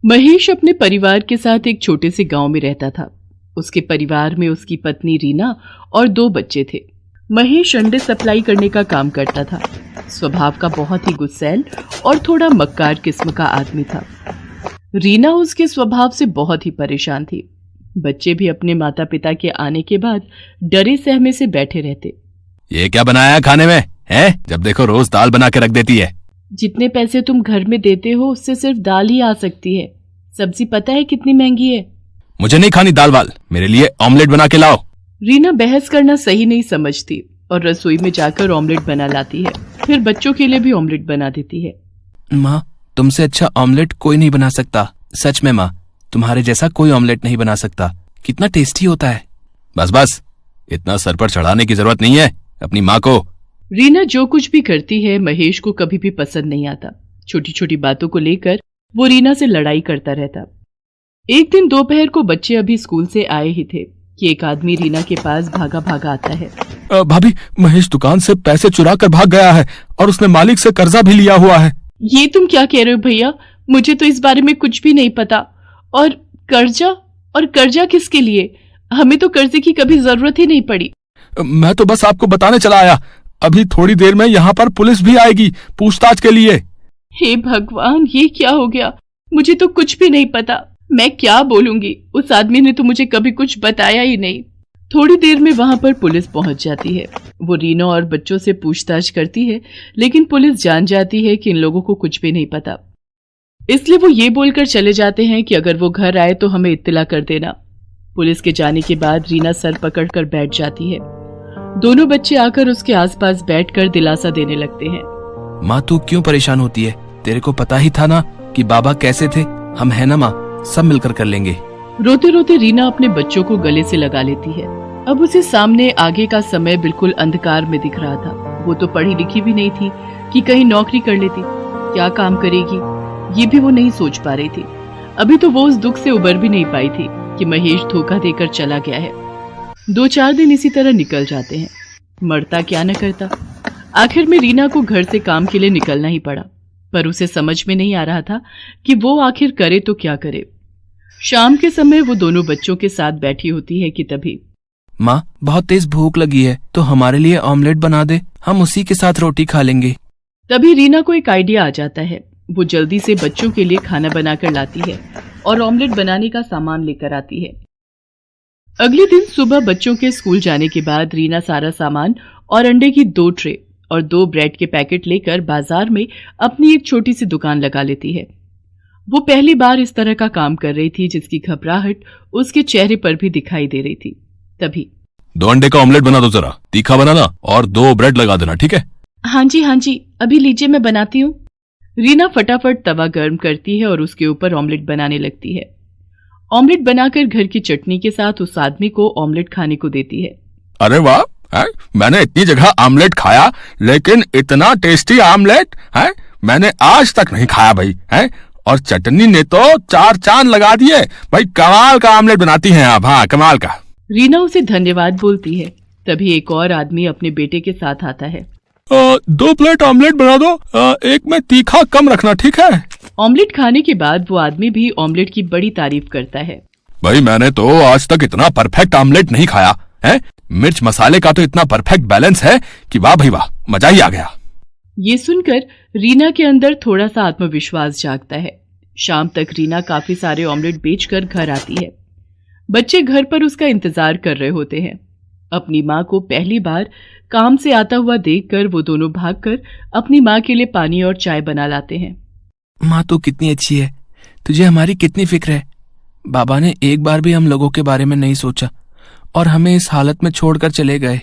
महेश अपने परिवार के साथ एक छोटे से गांव में रहता था। उसके परिवार में उसकी पत्नी रीना और 2 बच्चे थे। महेश अंडे सप्लाई करने का काम करता था। स्वभाव का बहुत ही गुस्सैल और थोड़ा मक्कार किस्म का आदमी था। रीना उसके स्वभाव से बहुत ही परेशान थी। बच्चे भी अपने माता पिता के आने के बाद डरे सहमे से बैठे रहते। ये क्या बनाया खाने में है? जब देखो रोज दाल बना के रख देती है। जितने पैसे तुम घर में देते हो उससे सिर्फ दाल ही आ सकती है। सब्जी पता है कितनी महंगी है। मुझे नहीं खानी दाल वाल, मेरे लिए ऑमलेट बना के लाओ। रीना बहस करना सही नहीं समझती और रसोई में जाकर ऑमलेट बना लाती है। फिर बच्चों के लिए भी ऑमलेट बना देती है। माँ, तुमसे अच्छा ऑमलेट कोई नहीं बना सकता। सच में माँ, तुम्हारे जैसा कोई ऑमलेट नहीं बना सकता। कितना टेस्टी होता है। बस बस, इतना सर पर चढ़ाने की जरूरत नहीं है अपनी माँ को। रीना जो कुछ भी करती है महेश को कभी भी पसंद नहीं आता। छोटी छोटी बातों को लेकर वो रीना से लड़ाई करता रहता। एक दिन दोपहर को बच्चे अभी स्कूल से आए ही थे कि एक आदमी रीना के पास भागा भागा आता है। भाभी, महेश दुकान से पैसे चुरा कर भाग गया है और उसने मालिक से कर्जा भी लिया हुआ है। ये तुम क्या कह रहे हो भैया? मुझे तो इस बारे में कुछ भी नहीं पता। और कर्जा किसके लिए? हमें तो कर्जे की कभी जरूरत ही नहीं पड़ी। मैं तो बस आपको बताने चला आया। अभी थोड़ी देर में यहाँ पर पुलिस भी आएगी पूछताछ के लिए। हे भगवान, ये क्या हो गया? मुझे तो कुछ भी नहीं पता। मैं क्या बोलूंगी? उस आदमी ने तो मुझे कभी कुछ बताया ही नहीं। थोड़ी देर में वहां पर पुलिस पहुंच जाती है। वो रीना और बच्चों से पूछताछ करती है, लेकिन पुलिस जान जाती है कि इन लोगों को कुछ भी नहीं पता। इसलिए वो ये बोलकर चले जाते हैं कि अगर वो घर आए तो हमें इत्तला कर देना। पुलिस के जाने के बाद रीना सर पकड़कर बैठ जाती है। दोनों बच्चे आकर उसके आसपास बैठकर दिलासा देने लगते हैं। माँ, तू क्यों परेशान होती है? तेरे को पता ही था ना कि बाबा कैसे थे। हम है ना माँ, सब मिलकर कर लेंगे। रोते रोते रीना अपने बच्चों को गले से लगा लेती है। अब उसे सामने आगे का समय बिल्कुल अंधकार में दिख रहा था। वो तो पढ़ी लिखी भी नहीं थी कि कहीं नौकरी कर लेती। क्या काम करेगी ये भी वो नहीं सोच पा रही थी। अभी तो वो उस दुख से उबर भी नहीं पाई थी कि महेश धोखा देकर चला गया है। 2-4 दिन इसी तरह निकल जाते हैं। मरता क्या न करता। आखिर में रीना को घर से काम के लिए निकलना ही पड़ा, पर उसे समझ में नहीं आ रहा था कि वो आखिर करे तो क्या करे। शाम के समय वो दोनों बच्चों के साथ बैठी होती है कि तभी, माँ, बहुत तेज भूख लगी है तो हमारे लिए ऑमलेट बना दे, हम उसी के साथ रोटी खा लेंगे। तभी रीना को एक आइडिया आ जाता है। वो जल्दी से बच्चों के लिए खाना बनाकर लाती है और ऑमलेट बनाने का सामान लेकर आती है। अगले दिन सुबह बच्चों के स्कूल जाने के बाद रीना सारा सामान और अंडे की 2 ट्रे और 2 ब्रेड के पैकेट लेकर बाजार में अपनी एक छोटी सी दुकान लगा लेती है। वो पहली बार इस तरह का काम कर रही थी जिसकी घबराहट उसके चेहरे पर भी दिखाई दे रही थी। तभी, 2 अंडे का ऑमलेट बना दो जरा, तीखा बनाना और 2 ब्रेड लगा देना, ठीक है? हाँ जी, अभी लीजिए, मैं बनाती हूँ। रीना फटाफट तवा गर्म करती है और उसके ऊपर ऑमलेट बनाने लगती है। ऑमलेट बनाकर घर की चटनी के साथ उस आदमी को ऑमलेट खाने को देती है। अरे वाह, मैंने इतनी जगह ऑमलेट खाया लेकिन इतना टेस्टी ऑमलेट है मैंने आज तक नहीं खाया भाई। है और चटनी ने तो 4 चांद लगा दिए भाई। कमाल का ऑमलेट बनाती हैं आप। हाँ, कमाल का। रीना उसे धन्यवाद बोलती है। तभी एक और आदमी अपने बेटे के साथ आता है। 2 प्लेट ऑमलेट बना दो, एक में तीखा कम रखना, ठीक है? ऑमलेट खाने के बाद वो आदमी भी ऑमलेट की बड़ी तारीफ करता है। भाई, मैंने तो आज तक इतना परफेक्ट ऑमलेट नहीं खाया है। मिर्च मसाले का तो इतना परफेक्ट बैलेंस है कि वाह भाई वाह, मजा ही आ गया। ये सुनकर रीना के अंदर थोड़ा सा आत्मविश्वास जागता है। शाम तक रीना काफी सारे ऑमलेट बेचकर घर आती है। बच्चे घर पर उसका इंतजार कर रहे होते हैं। अपनी माँ को पहली बार काम से आता हुआ देखकर वो दोनों भागकर अपनी माँ के लिए पानी और चाय बना लाते हैं। माँ तो कितनी अच्छी है, तुझे हमारी कितनी फिक्र है। बाबा ने एक बार भी हम लोगों के बारे में नहीं सोचा और हमें इस हालत में छोड़कर चले गए।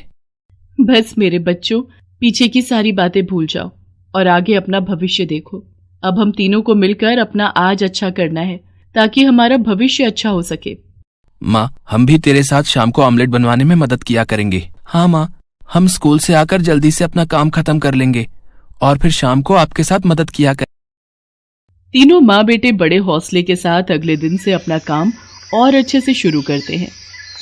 बस मेरे बच्चों, पीछे की सारी बातें भूल जाओ और आगे अपना भविष्य देखो। अब हम तीनों को मिलकर अपना आज अच्छा करना है ताकि हमारा भविष्य अच्छा हो सके। माँ, हम भी तेरे साथ शाम को ऑमलेट बनवाने में मदद किया करेंगे। हाँ माँ, हम स्कूल से आकर जल्दी से अपना काम खत्म कर लेंगे और फिर शाम को आपके साथ मदद किया करेंगे। तीनों माँ बेटे बड़े हौसले के साथ अगले दिन से अपना काम और अच्छे से शुरू करते हैं।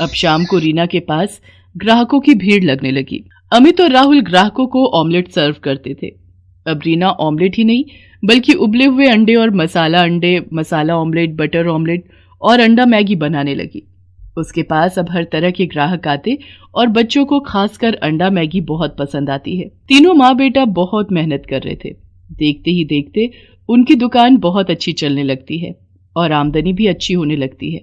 अब शाम को रीना के पास ग्राहकों की भीड़ लगने लगी। अमित और राहुल ग्राहकों को ऑमलेट सर्व करते थे। अब रीना ऑमलेट ही नहीं बल्कि उबले हुए अंडे और अंडे, मसाला ऑमलेट, बटर ऑमलेट और अंडा मैगी बनाने लगी। उसके पास अब हर तरह के ग्राहक आते और बच्चों को खासकर अंडा मैगी बहुत पसंद आती है। तीनों माँ बेटा बहुत मेहनत कर रहे थे। देखते ही देखते उनकी दुकान बहुत अच्छी चलने लगती है और आमदनी भी अच्छी होने लगती है।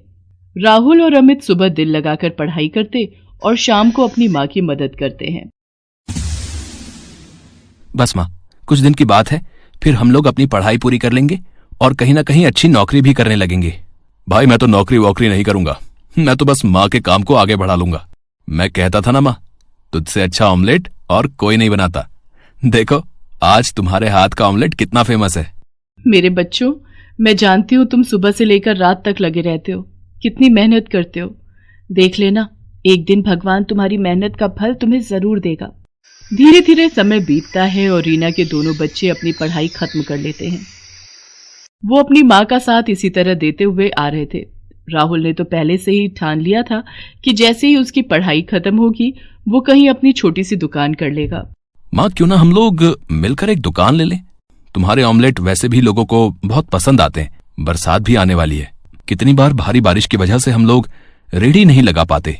राहुल और अमित सुबह दिल लगाकर पढ़ाई करते और शाम को अपनी माँ की मदद करते हैं। बस माँ, कुछ दिन की बात है, फिर हम लोग अपनी पढ़ाई पूरी कर लेंगे और कहीं ना कहीं अच्छी नौकरी भी करने लगेंगे। भाई मैं तो नौकरी वोकरी नहीं करूंगा, मैं तो बस माँ के काम को आगे बढ़ा लूंगा। मैं कहता था ना माँ, तुझसे अच्छा ऑमलेट और कोई नहीं बनाता। देखो आज तुम्हारे हाथ का ऑमलेट कितना फेमस है। मेरे बच्चों, मैं जानती हूँ तुम सुबह से लेकर रात तक लगे रहते हो, कितनी मेहनत करते हो। देख लेना, एक दिन भगवान तुम्हारी मेहनत का फल तुम्हें जरूर देगा। धीरे धीरे समय बीतता है और रीना के दोनों बच्चे अपनी पढ़ाई खत्म कर लेते हैं। वो अपनी माँ का साथ इसी तरह देते हुए आ रहे थे। राहुल ने तो पहले से ही ठान लिया था कि जैसे ही उसकी पढ़ाई खत्म होगी वो कहीं अपनी छोटी सी दुकान कर लेगा। माँ, क्यों ना हम लोग मिलकर एक दुकान ले लें? तुम्हारे ऑमलेट वैसे भी लोगों को बहुत पसंद आते हैं। बरसात भी आने वाली है, कितनी बार भारी बारिश की वजह से हम लोग रेडी नहीं लगा पाते।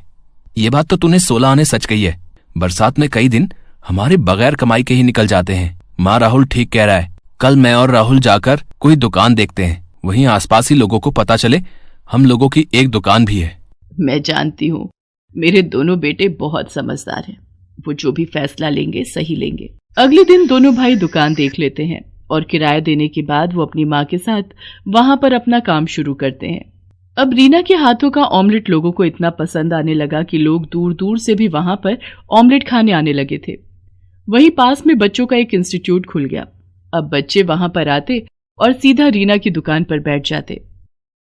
ये बात तो तूने 16 आने सच कही है। बरसात में कई दिन हमारे बगैर कमाई के ही निकल जाते हैं। माँ, राहुल ठीक कह रहा है। कल मैं और राहुल जाकर कोई दुकान देखते हैं, वहीं आसपास ही लोगों को पता चले हम लोगों की एक दुकान भी है। मैं जानती हूँ मेरे दोनों बेटे बहुत समझदार हैं, वो जो भी फैसला लेंगे सही लेंगे। अगले दिन दोनों भाई दुकान देख लेते हैं और किराया देने के बाद वो अपनी माँ के साथ वहां पर अपना काम शुरू करते हैं। अब रीना के हाथों का ऑमलेट लोगों को इतना पसंद आने लगा कि लोग दूर दूर से भी वहां पर ऑमलेट खाने आने लगे थे। वहीं पास में बच्चों का एक इंस्टीट्यूट खुल गया। अब बच्चे वहां पर आते और सीधा रीना की दुकान पर बैठ जाते।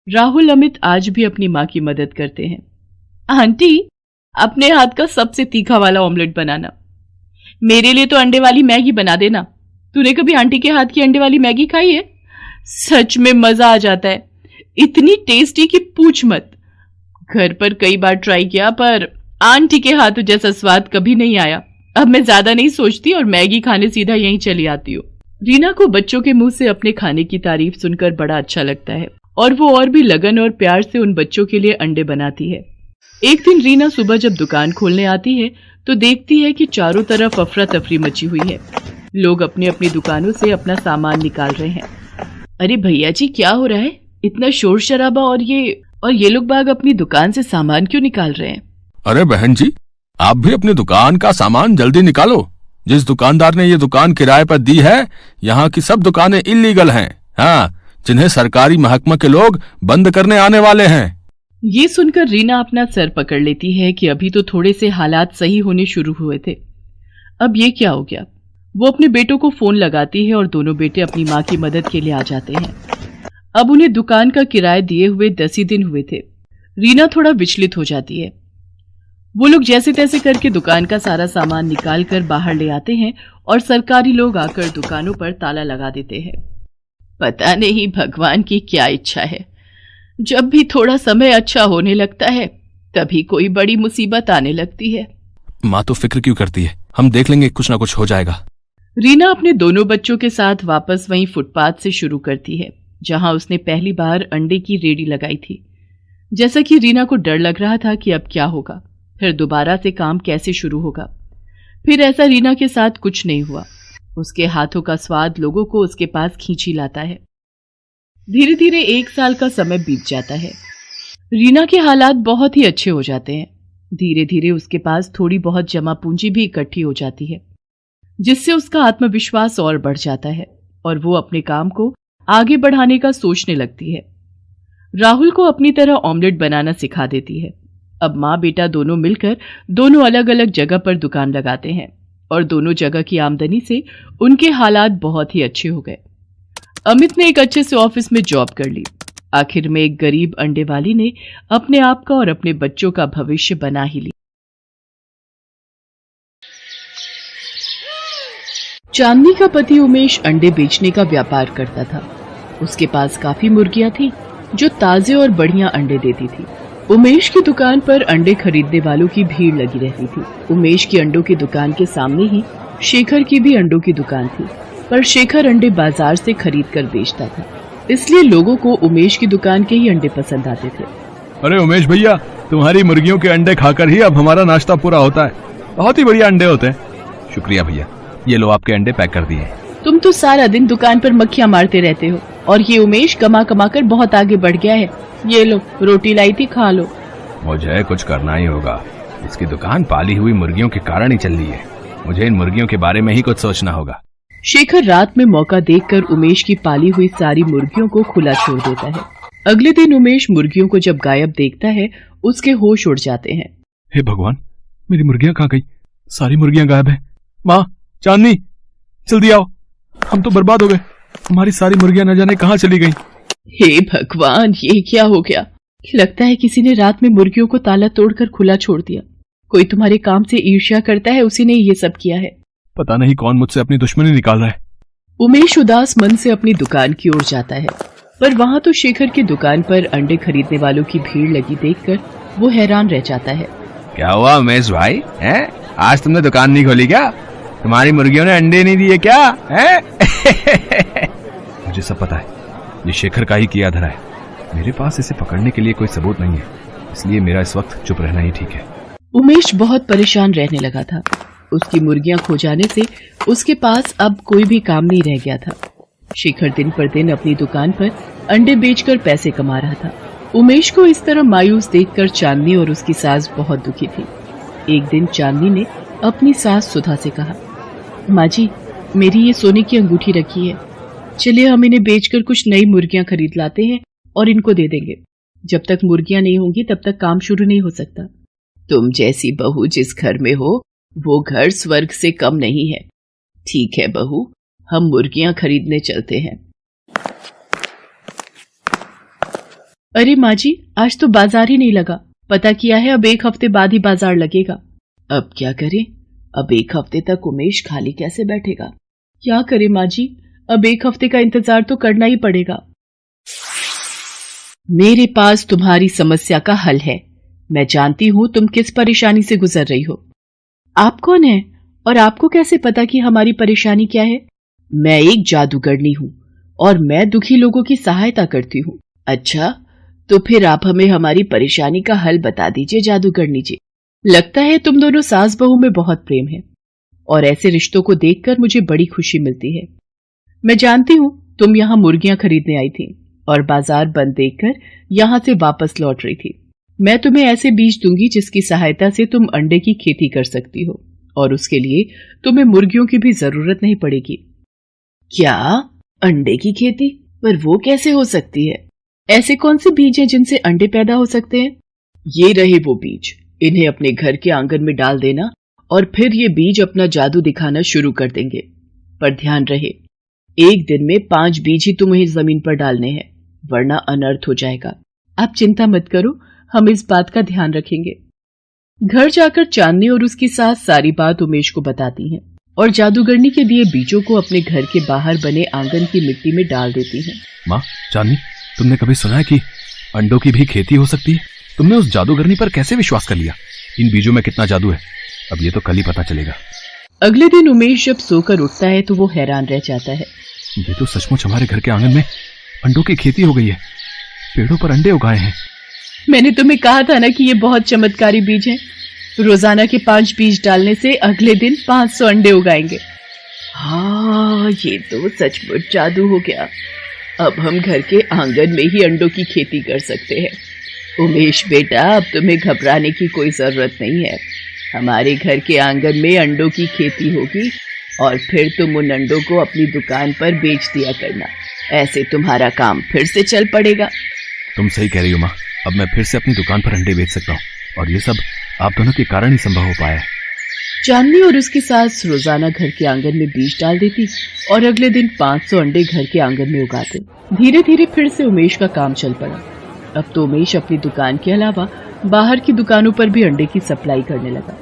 राहुल अमित आज भी अपनी माँ की मदद करते हैं। आंटी, अपने हाथ का सबसे तीखा वाला ऑमलेट बनाना। मेरे लिए तो अंडे वाली मैगी बना देना। तूने कभी आंटी के हाथ की अंडे वाली मैगी खाई है? सच में मजा आ जाता है, इतनी टेस्टी कि पूछ मत। घर पर कई बार ट्राई किया पर आंटी के हाथों जैसा स्वाद कभी नहीं आया। अब मैं ज्यादा नहीं सोचती और मैगी खाने सीधा यहीं चली आती हूँ। रीना को बच्चों के मुंह से अपने खाने की तारीफ सुनकर बड़ा अच्छा लगता है और वो और भी लगन और प्यार से उन बच्चों के लिए अंडे बनाती है। एक दिन रीना सुबह जब दुकान खोलने आती है तो देखती है कि चारों तरफ अफरा तफरी मची हुई है। लोग अपनी अपनी दुकानों से अपना सामान निकाल रहे हैं। अरे भैया जी, क्या हो रहा है? इतना शोर शराबा और ये लोग बाग अपनी दुकान से सामान क्यों निकाल रहे हैं? अरे बहन जी, आप भी अपनी दुकान का सामान जल्दी निकालो। जिस दुकानदार ने ये दुकान किराए पर दी है, यहाँ की सब दुकानें इल्लीगल हैं। हाँ, जिन्हें सरकारी महकमा के लोग बंद करने आने वाले हैं। ये सुनकर रीना अपना सर पकड़ लेती है कि अभी तो थोड़े से हालात सही होने शुरू हुए थे, अब ये क्या हो गया। वो अपने बेटों को फोन लगाती है और दोनों बेटे अपनी माँ की मदद के लिए आ जाते हैं। अब उन्हें दुकान का किराया दिए हुए 10 ही दिन हुए थे। रीना थोड़ा विचलित हो जाती है। वो लोग जैसे तैसे करके दुकान का सारा सामान निकाल कर बाहर ले आते हैं और सरकारी लोग आकर दुकानों पर ताला लगा देते हैं। पता नहीं भगवान की क्या इच्छा है, जब भी थोड़ा समय अच्छा होने लगता है तभी कोई बड़ी मुसीबत आने लगती है। माँ तो फिक्र क्यों करती है, हम देख लेंगे, कुछ ना कुछ हो जाएगा। रीना अपने दोनों बच्चों के साथ वापस वहीं फुटपाथ से शुरू करती है जहां उसने पहली बार अंडे की रेडी लगाई थी। जैसा कि रीना को डर लग रहा था कि अब क्या होगा, फिर दोबारा से काम कैसे शुरू होगा। फिर ऐसा रीना के साथ कुछ नहीं हुआ। उसके हाथों का स्वाद लोगों को उसके पास खींची लाता है। धीरे धीरे 1 साल का समय बीत जाता है। रीना के हालात बहुत ही अच्छे हो जाते हैं। धीरे धीरे उसके पास थोड़ी बहुत जमा पूंजी भी इकट्ठी हो जाती है, जिससे उसका आत्मविश्वास और बढ़ जाता है और वो अपने काम को आगे बढ़ाने का सोचने लगती है। राहुल को अपनी तरह ऑमलेट बनाना सिखा देती है। अब माँ बेटा दोनों मिलकर दोनों अलग अलग जगह पर दुकान लगाते हैं और दोनों जगह की आमदनी से उनके हालात बहुत ही अच्छे हो गए। अमित ने एक अच्छे से ऑफिस में जॉब कर ली। आखिर में एक गरीब अंडे वाली ने अपने आप का और अपने बच्चों का भविष्य बना ही लिया। चांदनी का पति उमेश अंडे बेचने का व्यापार करता था। उसके पास काफी मुर्गियां थी जो ताजे और बढ़िया अंडे देती थी। उमेश की दुकान पर अंडे खरीदने वालों की भीड़ लगी रहती थी। उमेश की अंडों की दुकान के सामने ही शेखर की भी अंडों की दुकान थी। पर शेखर अंडे बाजार से खरीद कर बेचता था, इसलिए लोगों को उमेश की दुकान के ही अंडे पसंद आते थे। अरे उमेश भैया, तुम्हारी मुर्गियों के अंडे खाकर ही अब हमारा नाश्ता पूरा होता है। बहुत ही बढ़िया अंडे होते हैं। शुक्रिया भैया, ये लो आपके अंडे पैक कर दिए। तुम तो सारा दिन दुकान पर मक्खियां मारते रहते हो, और ये उमेश कमा कमा कर बहुत आगे बढ़ गया है। ये लो, रोटी लाई थी, खा लो। मुझे कुछ करना ही होगा। इसकी दुकान पाली हुई मुर्गियों के कारण ही चल रही है। मुझे इन मुर्गियों के बारे में ही कुछ सोचना होगा। शेखर रात में मौका देखकर उमेश की पाली हुई सारी मुर्गियों को खुला छोड़ देता है। अगले दिन उमेश मुर्गियों को जब गायब देखता है, उसके होश उड़ जाते हैं। हे भगवान, मेरी मुर्गियां कहाँ गई? सारी मुर्गियां गायब हैं। माँ, चांदनी, जल्दी आओ, हम तो बर्बाद हो गए। हमारी सारी मुर्गियां न जाने कहाँ चली गई। हे भगवान, ये क्या हो गया? लगता है किसी ने रात में मुर्गियों को ताला तोड़कर खुला छोड़ दिया। कोई तुम्हारे काम से ईर्ष्या करता है, उसी ने ये सब किया है। पता नहीं कौन मुझसे अपनी दुश्मनी निकाल रहा है। उमेश उदास मन से अपनी दुकान की ओर जाता है, पर वहाँ तो शेखर की दुकान पर अंडे खरीदने वालों की भीड़ लगी देखकर वो हैरान रह जाता है। क्या हुआ उमेश भाई, हैं? आज तुमने दुकान नहीं खोली क्या? तुम्हारी मुर्गियों ने अंडे नहीं दिए क्या? हैं? मुझे सब पता है, ये शेखर का ही किया धरा है। मेरे पास इसे पकड़ने के लिए कोई सबूत नहीं है, इसलिए मेरा इस वक्त चुप रहना ही ठीक है। उमेश बहुत परेशान रहने लगा था। उसकी मुर्गियां खो जाने से उसके पास अब कोई भी काम नहीं रह गया था। शेखर दिन पर दिन अपनी दुकान पर अंडे बेचकर पैसे कमा रहा था। उमेश को इस तरह मायूस देखकर चांदनी और उसकी सास बहुत दुखी थी। एक दिन चांदनी ने अपनी सास सुधा से कहा, माँ जी, मेरी ये सोने की अंगूठी रखी है, चलिए हम इन्हें बेचकर कुछ नई मुर्गियां खरीद लाते हैं और इनको दे देंगे। जब तक मुर्गियां नहीं होंगी तब तक काम शुरू नहीं हो सकता। तुम जैसी बहू जिस घर में हो, वो घर स्वर्ग से कम नहीं है। ठीक है बहू, हम मुर्गियां खरीदने चलते हैं। अरे माँ जी, आज तो बाजार ही नहीं लगा। पता किया है, अब एक हफ्ते बाद ही बाजार लगेगा। अब क्या करें? अब एक हफ्ते तक उमेश खाली कैसे बैठेगा? क्या करें माँ जी, अब एक हफ्ते का इंतजार तो करना ही पड़ेगा। मेरे पास तुम्हारी समस्या का हल है। मैं जानती हूँ तुम किस परेशानी से गुजर रही हो। आप कौन है और आपको कैसे पता कि हमारी परेशानी क्या है? मैं एक जादूगरनी हूँ और मैं दुखी लोगों की सहायता करती हूँ। अच्छा, तो फिर आप हमें हमारी परेशानी का हल बता दीजिए जादूगरनी जी। लगता है तुम दोनों सास बहू में बहुत प्रेम है और ऐसे रिश्तों को देखकर मुझे बड़ी खुशी मिलती है। मैं जानती हूँ तुम यहाँ मुर्गियां खरीदने आई थी और बाजार बंद देखकर यहाँ से वापस लौट रही थी। मैं तुम्हें ऐसे बीज दूंगी जिसकी सहायता से तुम अंडे की खेती कर सकती हो और उसके लिए तुम्हें मुर्गियों की भी जरूरत नहीं पड़ेगी। क्या? अंडे की खेती? पर वो कैसे हो सकती है? ऐसे कौन से बीज हैं जिनसे अंडे पैदा हो सकते हैं? ये रहे वो बीज, इन्हें अपने घर के आंगन में डाल देना और फिर ये बीज अपना जादू दिखाना शुरू कर देंगे। पर ध्यान रहे, एक दिन में 5 बीज ही तुम्हें जमीन पर डालने हैं, वरना अनर्थ हो जाएगा। आप चिंता मत करो, हम इस बात का ध्यान रखेंगे। घर जाकर चांदनी और उसकी सास सारी बात उमेश को बताती हैं और जादूगरनी के दिए बीजों को अपने घर के बाहर बने आंगन की मिट्टी में डाल देती हैं। माँ, चांदनी, तुमने कभी सुना है कि अंडों की भी खेती हो सकती है? तुमने उस जादूगरनी पर कैसे विश्वास कर लिया? इन बीजों में कितना जादू है, अब ये तो कल ही पता चलेगा। अगले दिन उमेश जब सोकर उठता है तो वो हैरान रह जाता है। ये तो सचमुच हमारे घर के आंगन में अंडों की खेती हो गई है। पेड़ों पर अंडे उगाए हैं। मैंने तुम्हें कहा था ना कि ये बहुत चमत्कारी बीज हैं। रोजाना के 5 बीज डालने से अगले दिन 500 अंडे उगाएंगे। हाँ, ये तो सचमुच जादू हो गया। अब हम घर के आंगन में ही अंडों की खेती कर सकते हैं। उमेश बेटा, अब तुम्हें घबराने की कोई जरूरत नहीं है। हमारे घर के आंगन में अंडों की खेती होगी और फिर तुम उन अंडों को अपनी दुकान पर बेच दिया करना। ऐसे तुम्हारा काम फिर से चल पड़ेगा। तुम सही कह रही हो माँ, अब मैं फिर से अपनी दुकान पर अंडे बेच सकता हूँ और ये सब आप दोनों के कारण ही संभव हो पाया है। चांदनी और उसकी सास रोजाना घर के आंगन में बीज डाल देती और अगले दिन 500 अंडे घर के आंगन में उगाते। धीरे धीरे फिर से उमेश का काम चल पड़ा। अब तो उमेश अपनी दुकान के अलावा बाहर की दुकानों पर भी अंडे की सप्लाई करने लगा।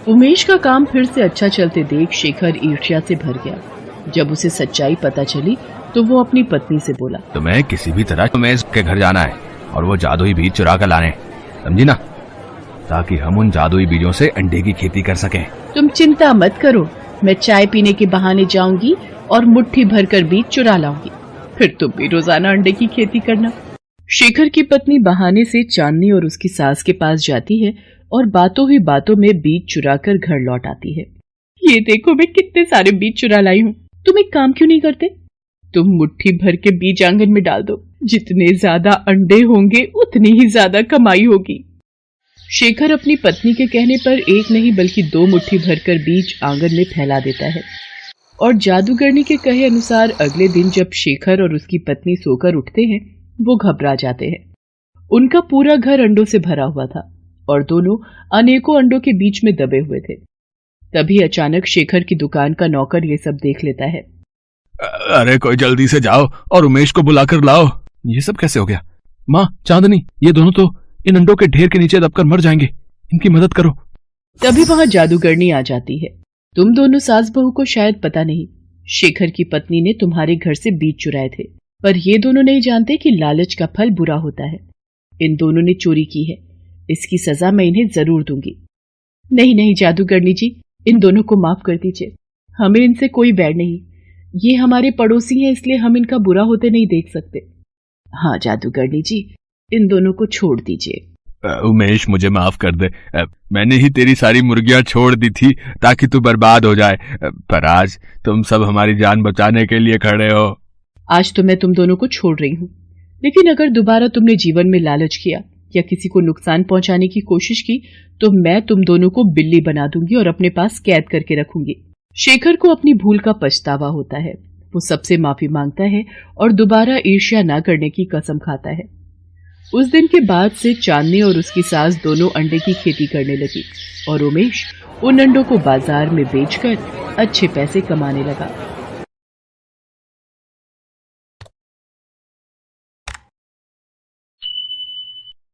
उमेश का काम फिर से अच्छा चलते देख शेखर ईर्ष्या से भर गया। जब उसे सच्चाई पता चली तो वो अपनी पत्नी से बोला, तुम्हें किसी भी तरह उमेश के घर जाना है और वो जादुई बीज चुरा कर लाने, समझी ना, ताकि हम उन जादुई बीजों से अंडे की खेती कर सकें। तुम चिंता मत करो, मैं चाय पीने के बहाने जाऊंगी और मुट्ठी भरकर बीज चुरा लाऊंगी, फिर तुम भी रोजाना अंडे की खेती करना। शेखर की पत्नी बहाने से चांदनी और उसकी सास के पास जाती है और बातों ही बातों में बीज चुराकर घर लौट आती है। ये देखो मैं कितने सारे बीज चुरा लाई हूँ, तुम एक काम क्यों नहीं करते? तुम मुट्ठी भर के बीज आंगन में डाल दो, जितने ज्यादा अंडे होंगे उतनी ही ज्यादा कमाई होगी। शेखर अपनी पत्नी के कहने पर एक नहीं बल्कि 2 मुट्ठी भरकर बीज आंगन में फैला देता है और जादूगरनी के कहे अनुसार अगले दिन जब शेखर और उसकी पत्नी सोकर उठते हैं वो घबरा जाते हैं। उनका पूरा घर अंडों से भरा हुआ था और दोनों अनेकों अंडों के बीच में दबे हुए थे। तभी अचानक शेखर की दुकान का नौकर ये सब देख लेता है। अरे कोई जल्दी से जाओ और उमेश को बुलाकर लाओ। ये सब कैसे हो गया? माँ, चांदनी, ये दोनों तो इन अंडों के ढेर के नीचे दबकर मर जाएंगे, इनकी मदद करो। तभी वहां जादूगरनी आ जाती है। तुम दोनों सास बहू को शायद पता नहीं, शेखर की पत्नी ने तुम्हारे घर से बीज चुराए थे, पर ये दोनों नहीं जानते कि लालच का फल बुरा होता है। इन दोनों ने चोरी की है, इसकी सजा मैं इन्हें जरूर दूंगी। नहीं नहीं जादूगरनी जी, इन दोनों को माफ कर दीजिए, हमें इनसे कोई बैर नहीं, ये हमारे पड़ोसी हैं इसलिए हम इनका बुरा होते नहीं देख सकते। हाँ जादूगरनी जी, इन दोनों को छोड़ दीजिए। उमेश मुझे माफ कर दे, मैंने ही तेरी सारी मुर्गियां छोड़ दी थी ताकि तू बर्बाद हो जाए, पर आज तुम सब हमारी जान बचाने के लिए खड़े हो। आज तो मैं तुम दोनों को छोड़ रही हूँ, लेकिन अगर दोबारा तुमने जीवन में लालच किया या किसी को नुकसान पहुंचाने की कोशिश की तो मैं तुम दोनों को बिल्ली बना दूंगी और अपने पास कैद करके रखूंगी। शेखर को अपनी भूल का पछतावा होता है। वो सबसे माफी मांगता है और दोबारा ईर्ष्या न करने की कसम खाता है। उस दिन के बाद से चांदनी और उसकी सास दोनों अंडे की खेती करने लगी और उमेश उन अंडों को बाजार में बेचकर अच्छे पैसे कमाने लगा।